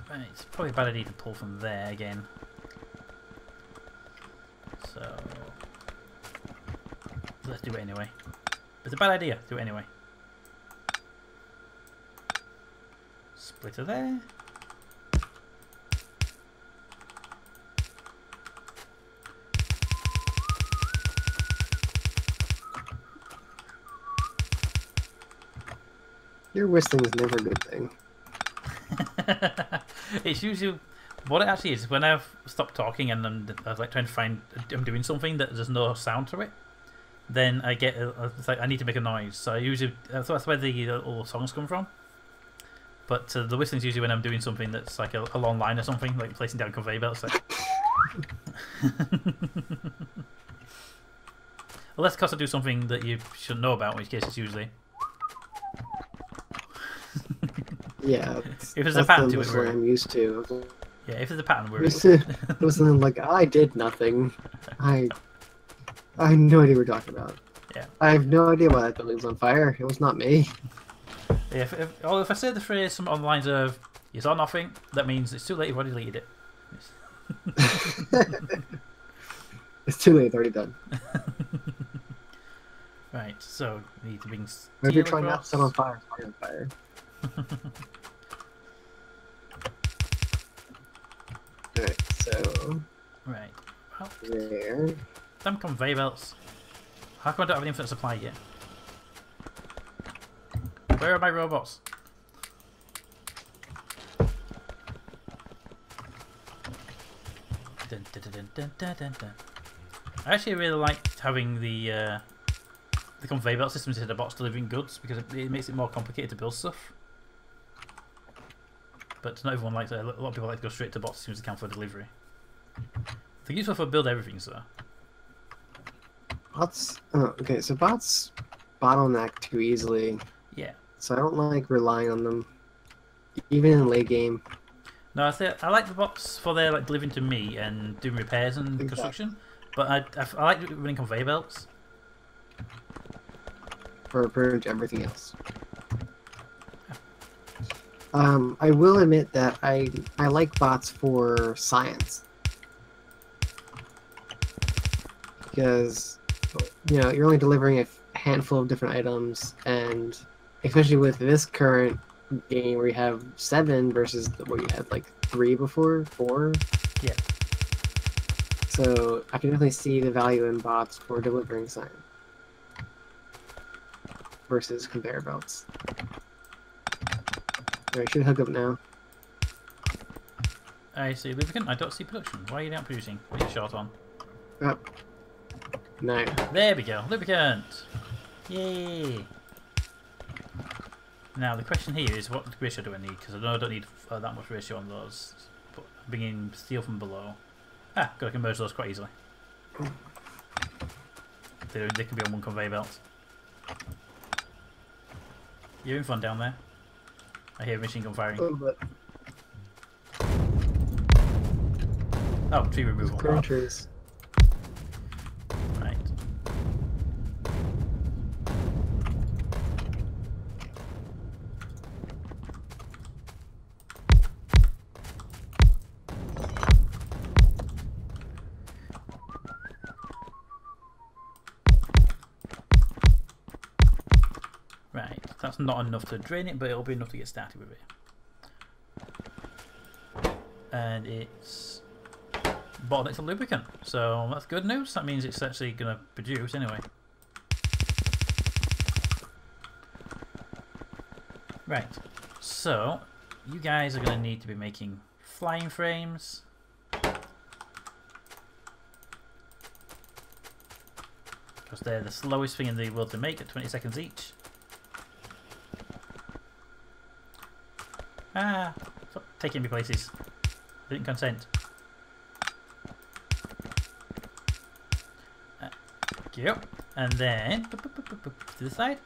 Right, it's probably a bad idea to pull from there again. So let's do it anyway. It's a bad idea. Do it anyway. Splitter there. Your whistling is never a good thing. It's usually what it actually is. When I've stopped talking and I'm like trying to find, I'm doing something that there's no sound to it, then I get it's like I need to make a noise. So I usually that's where the all songs come from. But the whistling's usually when I'm doing something that's like a long line or something, like placing down conveyor belts. Like... Unless, of course, I do something that you shouldn't know about, in which case it's usually. Yeah, if there's a pattern to it, what I'm used to. Yeah, if there's a pattern, we're. It was something like I did nothing. I have no idea what we're talking about. Yeah. I have no idea why that building's on fire. It was not me. Yeah, if I say the phrase some on the lines of "you saw nothing," that means it's too late. You've already deleted it. It's too late. It's already done. Right. So we need to bring. Maybe you're trying not to set on fire. Fire on fire. Alright, so. Right. Well, there. damn conveyor belts. How come I don't have an infinite supply yet? Where are my robots? Dun, dun, dun, dun, dun, dun, dun. I actually really like having the conveyor belt system instead of bots delivering goods because it makes it more complicated to build stuff. But not everyone likes it. A lot of people like to go straight to bots as soon as they can for delivery. They're useful for build everything, so. Bots. Oh, okay, so bots bottleneck too easily. Yeah. So I don't like relying on them, even in late game. No, I like the bots for their like delivering to me and doing repairs and construction. But I like running conveyor belts. For pretty much everything else. I will admit that I like bots for science. Because, you know, you're only delivering a handful of different items, and especially with this current game where you have 7 versus where you had like 3 before, 4. Yeah. So I can definitely see the value in bots for delivering science versus conveyor belts. I should hook up now. I see lubricant. I don't see production. Why are you not producing? What are you short on? Oh. No. There we go. Lubricant. Yay. Now the question here is, what ratio do I need? Because I know I don't need that much ratio on those. But I'm bringing steel from below. Ah, I can merge those quite easily. They can be on one conveyor belt. You're having fun down there. I hear machine gun firing. Oh, tree removal. Clearing trees. Right. Right, that's not enough to drain it, but it'll be enough to get started with it. And it's bottleneck's a lubricant, so that's good news. That means it's actually going to produce anyway. Right, so you guys are going to need to be making flying frames. Because they're the slowest thing in the world to make at 20 seconds each. Ah, stop taking me places. Didn't consent. Thank you. And then to the side.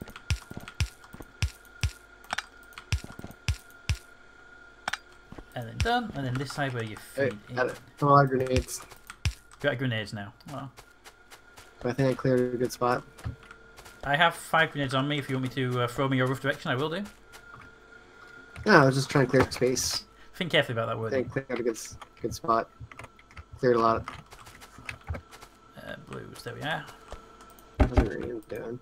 And then done. And then this side where you feed in. Got it. All our grenades. Got grenades now. Well, I think I cleared a good spot. I have 5 grenades on me. If you want me to throw me your roof direction, I will do. No, I was just trying to clear space. Think carefully about that I wording. think cleared a good spot. Cleared a lot. Blues, there we are. What's uranium doing?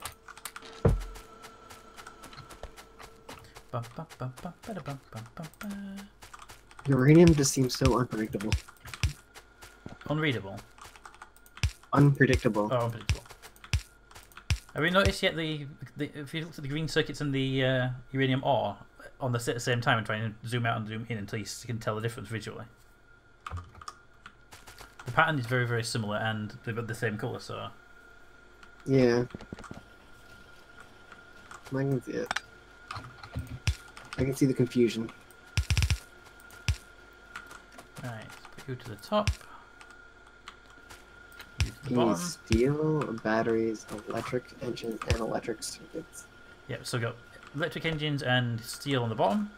Bum, bum, bum, bum, bada, bum, bum, bum, bum. Uranium just seems so unpredictable. Unreadable. Unpredictable. Oh, unpredictable. Have you noticed yet if you look at the green circuits and the uranium ore on the at the same time and try and zoom out and zoom in until you can tell the difference visually? The pattern is very, very similar and they've got the same colour, so... Yeah. I can see it. I can see the confusion. Right, put you to the top. You to the You bottom. need steel, batteries, electric engines, and electric circuits. Yep, so I've got electric engines and steel on the bottom.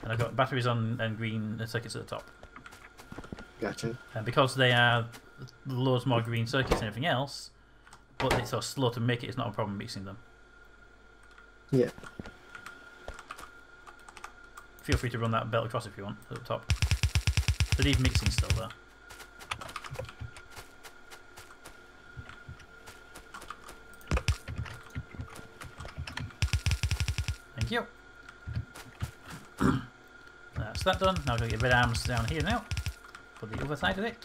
And I've got batteries on and green circuits at the top. Gotcha. And because they are loads more green circuits and everything else, but it's so slow to make it, it's not a problem mixing them. Yeah. Feel free to run that belt across if you want, at the top. They need mixing still though. Thank you. That's that done. Now we're going to get red arms down here now. For the other side of it.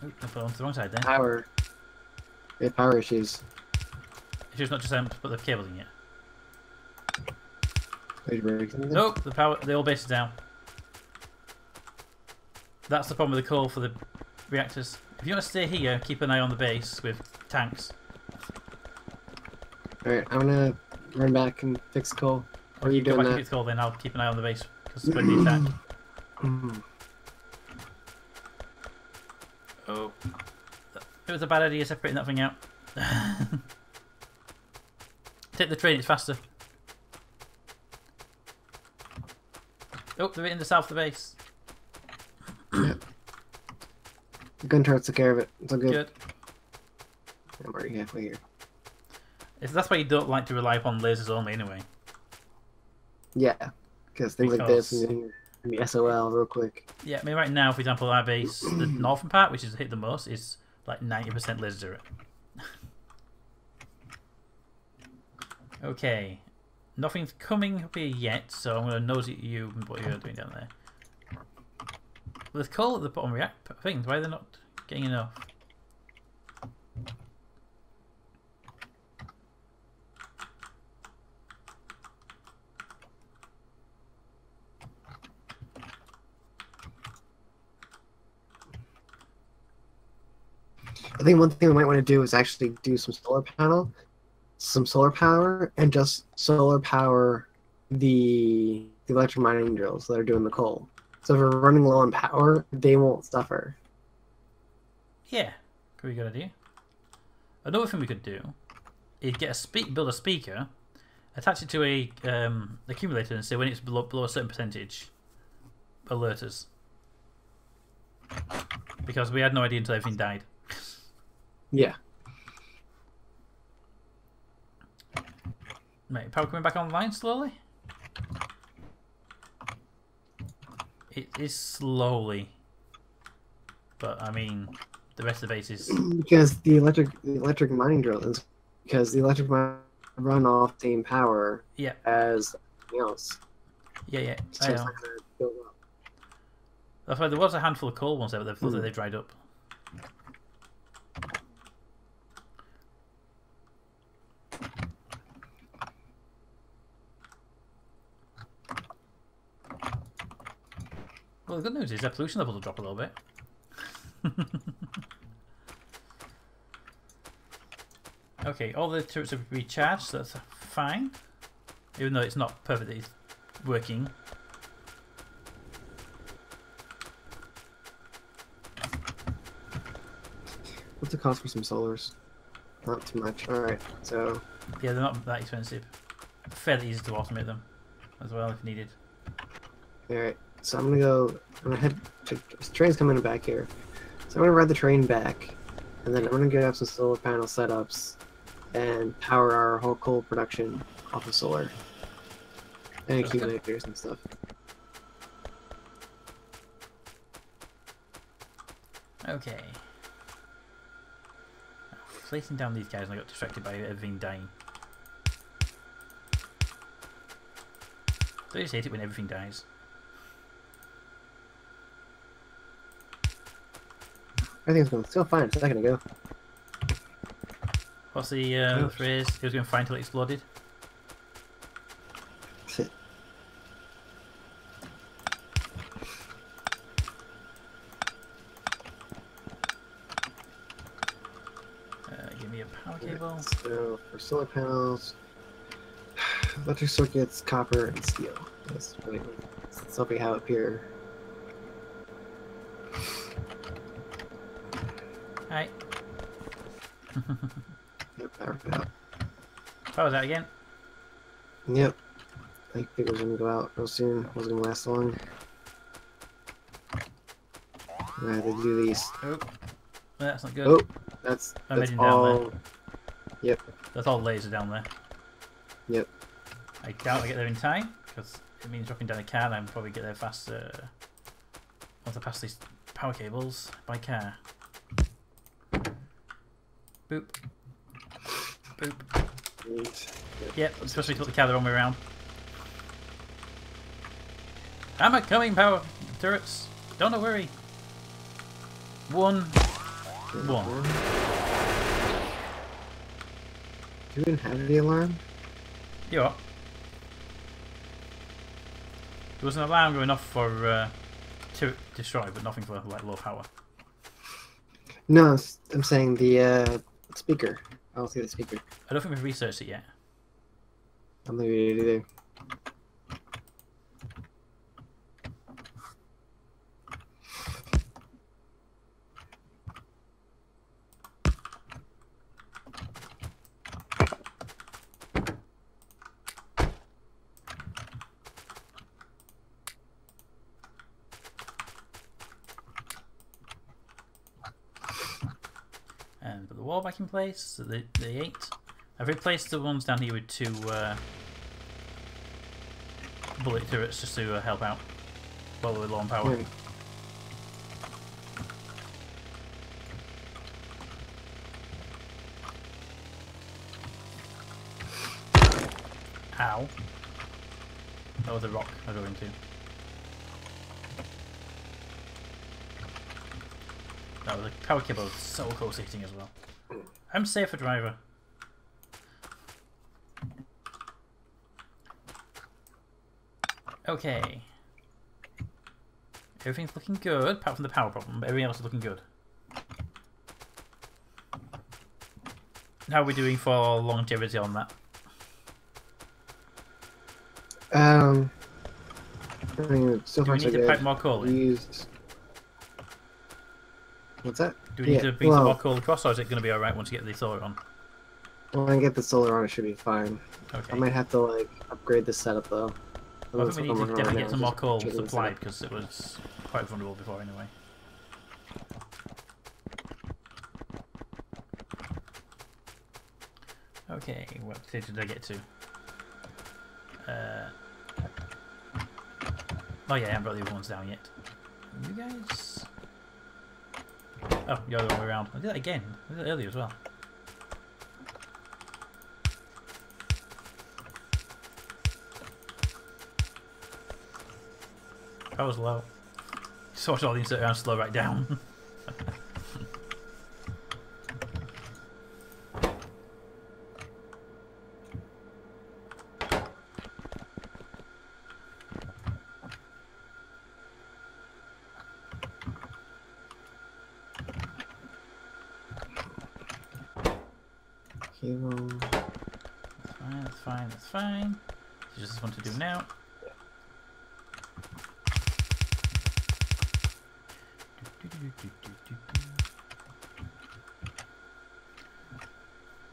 Oh, I put it onto the wrong side then. Power. We have power issues. It's just not just to put the cables in yet. Nope. Nope, the old base is down. That's the problem with the coal for the reactors. If you want to stay here, keep an eye on the base with tanks. Alright, I'm gonna run back and fix coal. Or are you Go doing back and that? fix coal, then I'll keep an eye on the base because it's going to be attacked. Oh, it was a bad idea separating that thing out. Take the train, it's faster. Oh, they're in the south of the base. Yep. The gun turrets took care of it. It's all good. Good. I'm already halfway here. That's why you don't like to rely upon lasers only, anyway. Yeah, because things like this and the SOL real quick. Yeah, I mean, right now, for example, our base, the northern part, which is hit the most, is like 90% laser turret. Okay. Nothing's coming up here yet, so I'm going to nosy at you and what you're doing down there. Well, there's coal at the bottom react things. Why are they not getting enough? I think one thing we might want to do is actually do some solar power, and just solar power the electric mining drills that are doing the coal. So if we're running low on power, they won't suffer. Yeah, could be a good idea. Another thing we could do is get build a speaker, attach it to a accumulator, and say when it's below a certain percentage, alert us. Because we had no idea until everything died. Yeah. Right, power coming back online slowly? It is slowly. But, I mean, the rest of the base is... Because the electric mining drill is... Because the electric mine run off the same power as everything else. Yeah, So I it's know. not gonna build up. That's why there was a handful of coal ones there, but they dried up. Well, the good news is their pollution levels will drop a little bit. Okay, all the turrets have recharged, so that's fine. Even though it's not perfectly working. What's the cost for some solars? Not too much. Alright, so... Yeah, they're not that expensive. Fairly easy to automate them as well if needed. Alright, so I'm gonna head to... This train's coming back here. So I'm gonna ride the train back, and then I'm gonna get up some solar panel setups, and power our whole coal production off of solar. And That's good. accumulators and stuff. Okay. Placing down these guys and I got distracted by everything dying. I just hate it when everything dies. Everything's going still fine a second ago. What's the phrase? It was going fine until it exploded. Give me a power cable. So for solar panels, electric circuits, copper, and steel. That's what we have up here. Hi. Yep, power out. Power's out again. Yep. I think it was gonna go out real soon. Wasn't gonna last long. I had to do these. Oh, that's not good. Oh, that's I'm heading down all. there. Yep. That's all laser down there. Yep. I can't get there in time because it means dropping down a car and I'll probably get there faster once I pass these power cables by car. Boop. Boop. Neat. Yep, I'm supposed to put the car the wrong way around. I'm a coming, power turrets. Don't worry. One. Do you even have the alarm? You what? There was an alarm going off for to destroy, but nothing for like low power. No, I'm saying the speaker. I don't see the speaker. I don't think we've researched it yet. I'm not ready to do. And put the wall back in place, so they ain't. I've replaced the ones down here with two bullet turrets just to help out while we're low on power. Yeah. Ow. That was a rock I go into. That was a power cable so close to hitting as well. I'm safer driver. Okay. Everything's looking good, apart from the power problem, but everything else is looking good. How are we doing for longevity on that? I mean, so Do far we so need to good. pipe more coal We in? used. What's that? Do we need Yeah, to bring well- some more coal across, or is it going to be alright once you get the solar on? When I get the solar on, it should be fine. Okay. I might have to like upgrade the setup though. Well, I That's think we what need I'm to working on definitely right get some now, more just coal changing the supplied setup. because it was quite vulnerable before anyway. Okay, what stage did I get to? Oh yeah, I haven't brought the other ones down yet. You guys... Oh, you're the other way around. I did that again. I did that earlier as well. Power's low. Just watch all the insert around slow right down. Cable. That's fine, that's fine, that's fine. So just want to do now.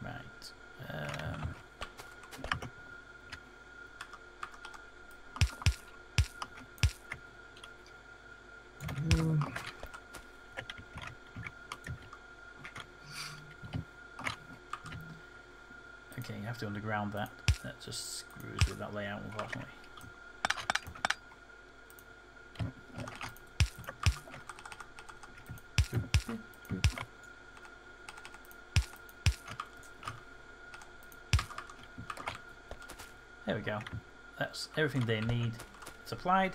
Right. Okay, you have to underground that. That just screws with that layout, unfortunately. There we go. That's everything they need supplied.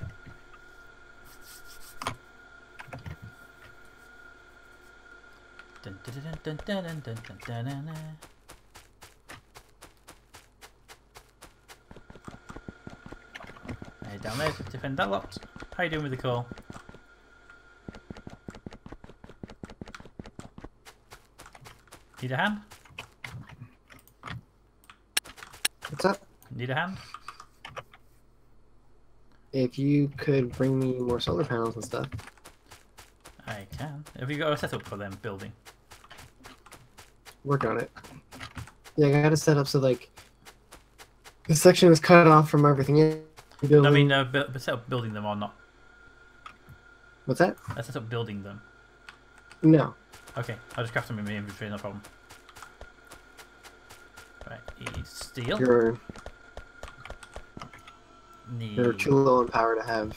Dun, dun, dun, dun, dun, dun, dun, dun, dun, dun, dun. Hey, down there, defend that lot. How you doing with the call? Need a hand? What's up? Need a hand? If you could bring me more solar panels and stuff. I can. Have you got a setup for them building? Work on it. Yeah, I got to set up so like this section was cut off from everything else. I mean, set up building them or not? What's that? I set up building them. No. Okay, I'll just craft them in my inventory, no problem. Right, need steel. You're too low in power to have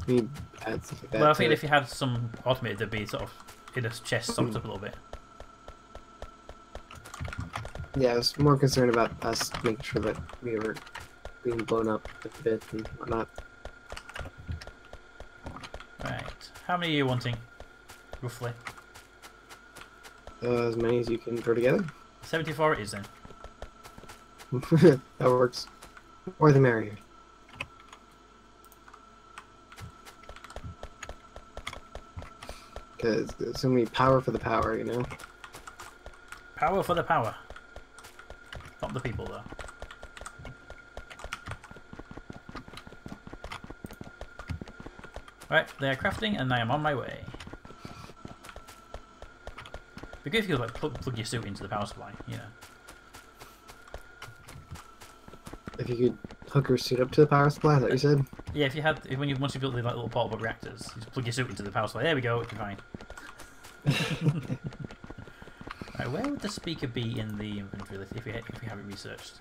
me add stuff like that. Well, I think if you had some automated, they'd be sort of in a chest stocked up a little bit. Yeah, I was more concerned about us making sure that we were being blown up a bit and whatnot. Right, how many are you wanting, roughly? As many as you can throw together. 74 it is then. That works. Or the merrier. Because it's gonna be power for the power, you know? Power for the power. Not the people, though. Right, they're crafting, and I am on my way. It'd be good if you could like plug your suit into the power supply, you know. If you could hook your suit up to the power supply, that you said? Yeah, if you had, once you built the like, little portable reactors, you just plug your suit into the power supply. There we go, it'd be fine. Right, where would the speaker be in the inventory list if you have it researched?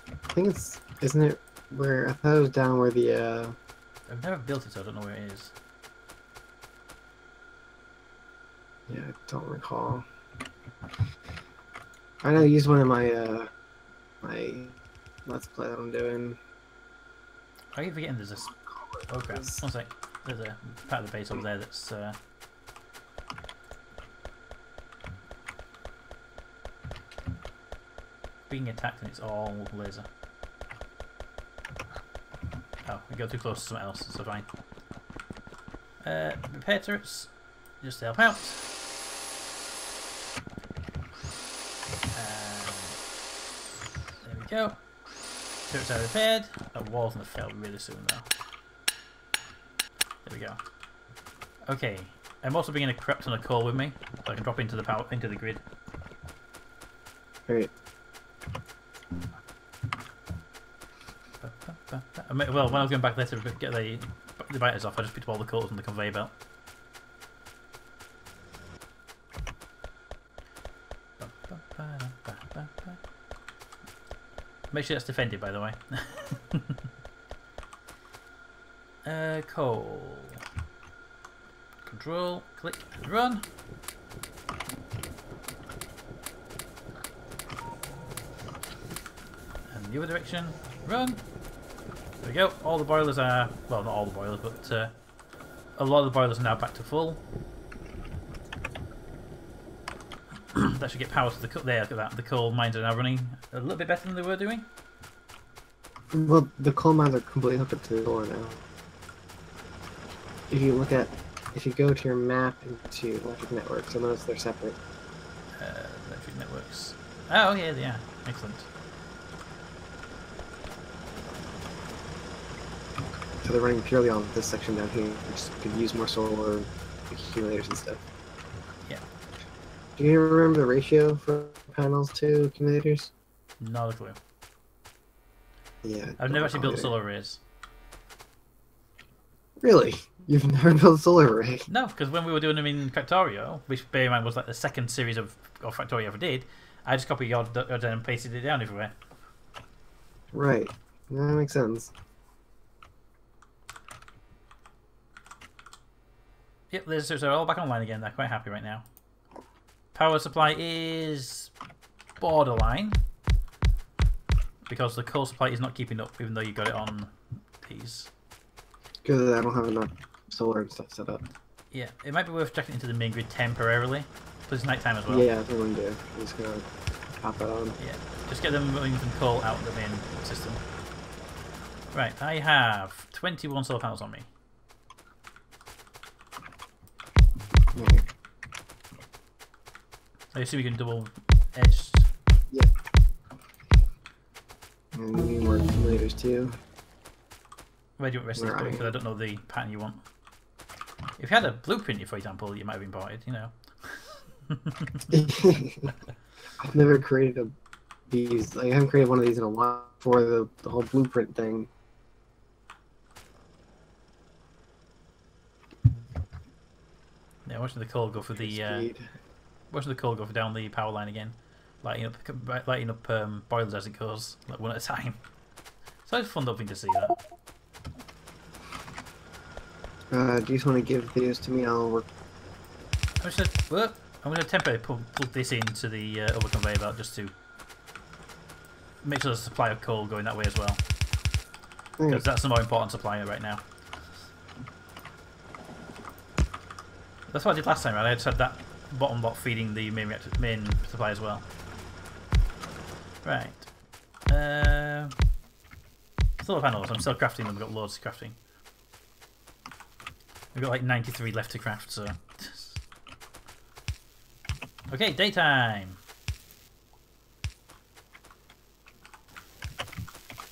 I think it's, isn't it where, I thought it was down where the, I've never built it, so I don't know where it is. yeah, I don't recall. I know I used one in my, my Let's Play that I'm doing. I keep forgetting there's this. Oh crap, one sec. There's a part of the base over there that's, being attacked and it's all laser. Oh, we got too close to something else, so fine. Repair turrets, just to help out. There we go. Turrets are repaired. That wall's gonna fail really soon though. There we go. Okay, I'm also bringing a crap ton of coal with me, so I can drop into the grid. Great. Well, when I was going back there to get the biters off, I just picked up all the coals on the conveyor belt. Make sure that's defended, by the way. Coal. Control, click, and run. And the other direction, run. There we go. All the boilers are, well, not all the boilers, but a lot of the boilers are now back to full. That should get power to the coal. There, look at that. The coal mines are now running a little bit better than they were doing. Well, the coal mines are completely hooked up to the door now. If you look at, if you go to your map into electric networks, you'll notice they're separate. Electric networks. Oh yeah, they are. Excellent. So they're running purely on this section down here, which could use more solar accumulators and stuff. Yeah. Do you remember the ratio for panels to accumulators? Not a clue. Yeah. I've never actually built solar arrays. Really? You've never built a solar array? No, because when we were doing them in Factorio, which bear in mind was like the second series of Factorio I ever did, I just copied your design and pasted it down everywhere. Right. That makes sense. Yep, they're all back online again. They're quite happy right now. Power supply is borderline. because the coal supply is not keeping up, even though you got it on these. Because I don't have enough solar and stuff set up. Yeah, it might be worth checking into the main grid temporarily, but it's nighttime as well. Yeah, that's what I'm gonna do. I'm just gonna pop that on. Yeah, just get them running some coal out of the main system. Right, I have 21 solar panels on me. Yeah. I assume you can double edge. Yeah. And we need more accumulators too. Where do you want the rest of this going? Because I don't know the pattern you want. If you had a blueprint, for example, you might have imported, you know. I've never created these. Like, I haven't created one of these in a while for the whole blueprint thing. Yeah, watching the coal go for the watching the coal go for down the power line again, lighting up boilers as it goes, like one at a time. So it's fun thing to see that. Do you just want to give these to me? I'll work. I'm gonna temporarily plug this into the other conveyor belt just to make sure there's a supply of coal going that way as well, because that's the more important supply right now. That's what I did last time, right? I had that bottom block feeding the main supply as well. Right. Solar panels. I'm still crafting them. We've got loads of crafting. We've got like 93 left to craft, so... Okay, daytime!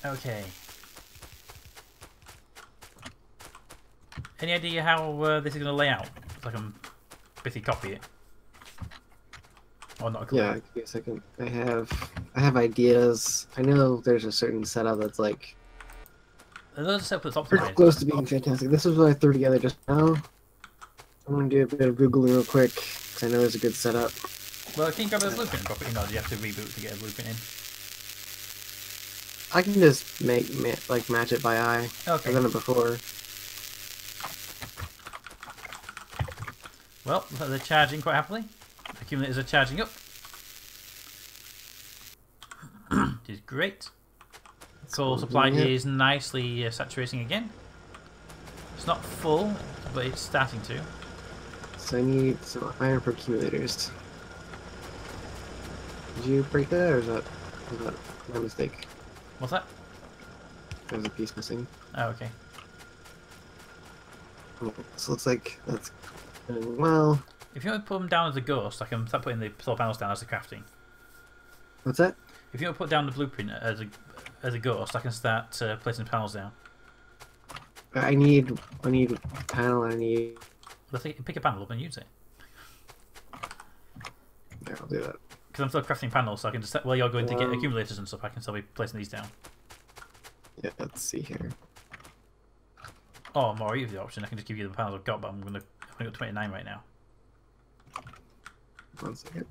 Okay. Any idea how this is going to lay out? So I can basically copy it. Or not a copy. Yeah, give me a second. I have ideas. I know there's a certain setup that's like Those are setups pretty optimized. close to being fantastic. This is what I threw together just now. I'm gonna do a bit of googling real quick because I know there's a good setup. Well, can you grab a blueprint and drop it in, or do you have to reboot to get a blueprint in? I can just match it by eye. Okay. I've done it before. Well, looks like they're charging quite happily. Accumulators are charging up. Which is great. Coal supply is nicely saturating again. It's not full, but it's starting to. So I need some iron for accumulators. Did you break that, or was that my mistake? What's that? There's a piece missing. Oh, okay. So it looks like that's going well. If you want to put them down as a ghost, I can start putting the solar panels down as a crafting. What's that? If you want to put down the blueprint as a ghost, I can start placing the panels down. I need a panel. I need. Let's pick a panel up and use it. Yeah, I'll do that. Because I'm still crafting panels, so I can just while you're going to get accumulators and stuff, I can still be placing these down. Yeah, let's see here. Or more easy option, I can just give you the panels I've got, but I've only got 29 right now. 1 second.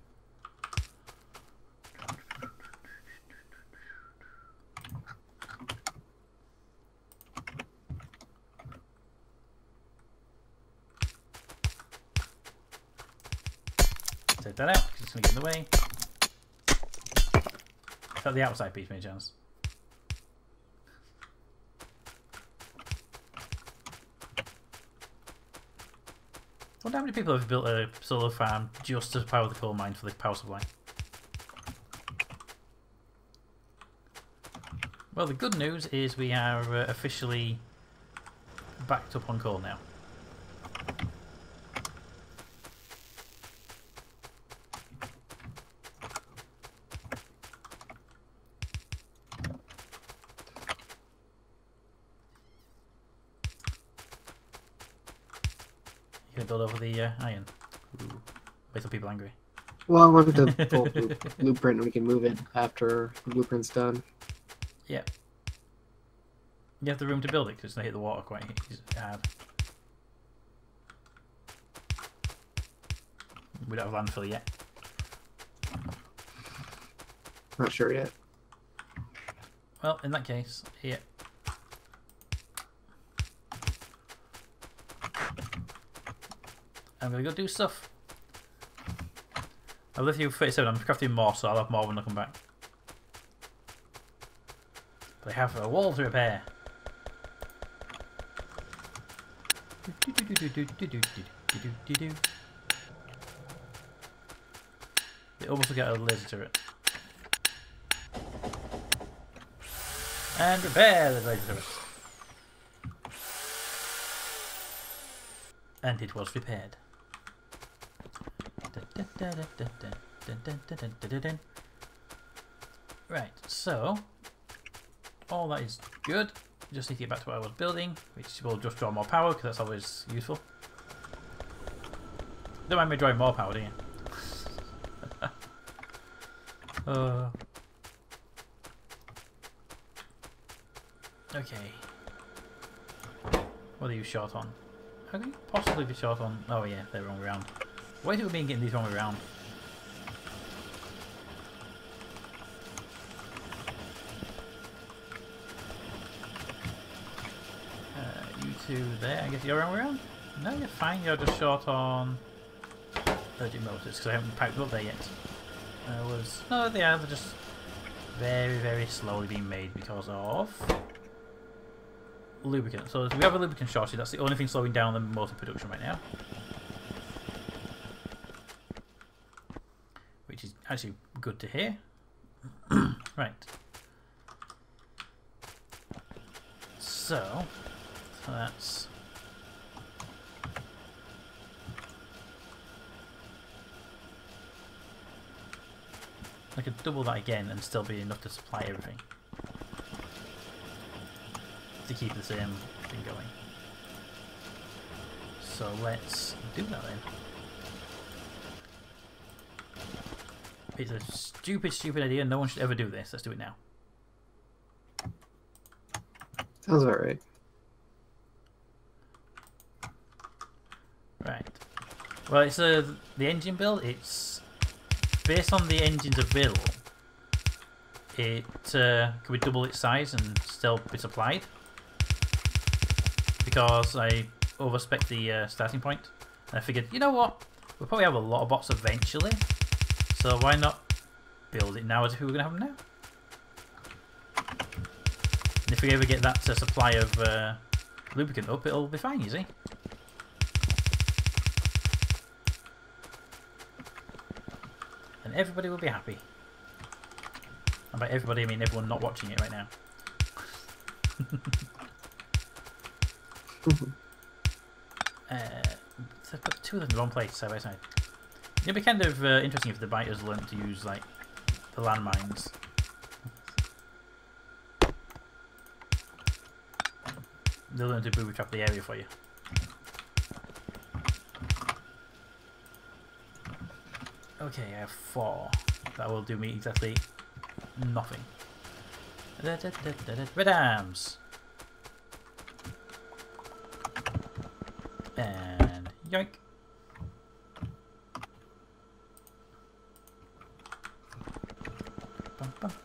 Take that out, because it's going to get in the way. Is that the outside piece, by any chance? I wonder how many people have built a solar farm just to power the coal mine for the power supply. Well, the good news is we are officially backed up on coal now. You're gonna build over the iron. Ooh, make some people angry. Well, I wanted the full blueprint, and we can move it after the blueprint's done. Yeah. You have the room to build it because it's going to hit the water quite hard. We don't have landfill yet. Not sure yet. Well, in that case, yeah. I'm going to go do stuff. I've left you 37, I'm crafting more, so I'll have more when I come back. But I have a wall to repair. They almost got a laser turret. And repair the laser turret. And it was repaired. Right, so all that is good. Just need to get back to what I was building, which will just draw more power because that's always useful. Don't mind me drawing more power, do you? Okay. What are you short on? How can you possibly be short on? Oh yeah, they're wrong way around. Why do we been getting these wrong way around? You two there. I guess you're wrong way around? No, you're fine. You're just short on urgent motors because I haven't packed up there yet. No, they are. They're just very, very slowly being made because of lubricant. So we have a lubricant shortage. That's the only thing slowing down the motor production right now, which is actually good to hear. Right. So that's I could double that again and still be enough to supply everything. To keep the same thing going. So let's do that then. It's a stupid, stupid idea. No one should ever do this. Let's do it now. Sounds about right. Right. Well, it's the engine build. It's based on the engines available. It can we double its size and still be supplied? Because I overspec the starting point, and I figured, you know what, we'll probably have a lot of bots eventually, so why not build it now as if we were going to have them now? And if we ever get that supply of lubricant up, it'll be fine, you see. And everybody will be happy. And by everybody I mean everyone not watching it right now. So I put two of them in the wrong place, side by side. It'd be kind of interesting if the biters learnt to use like the landmines. They'll learn to booby trap the area for you. Okay, I have 4. That will do me exactly nothing. Red arms! And yoink! And put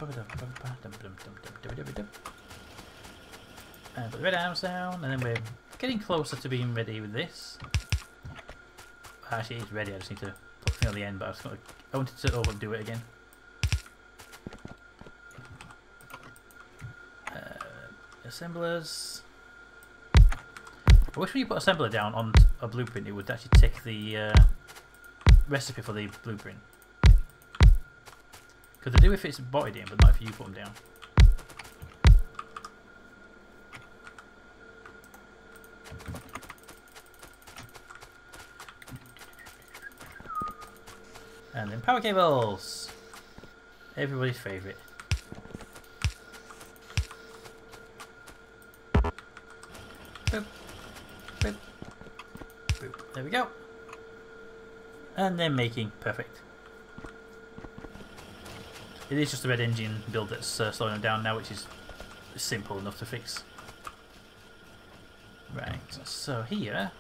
the red arms down, and then we're getting closer to being ready with this. Actually, it's ready, I just need to put the thing on the end, but I wanted to overdo it again. Assemblers. I wish when you put assembler down on a blueprint it would actually tick the recipe for the blueprint. Because they do if it's bodied in, but not if you put them down. And then power cables! Everybody's favourite. Boop. Boop. Boop. There we go. And then making. Perfect. It is just a red engine build that's slowing them down now, which is simple enough to fix. Right, so here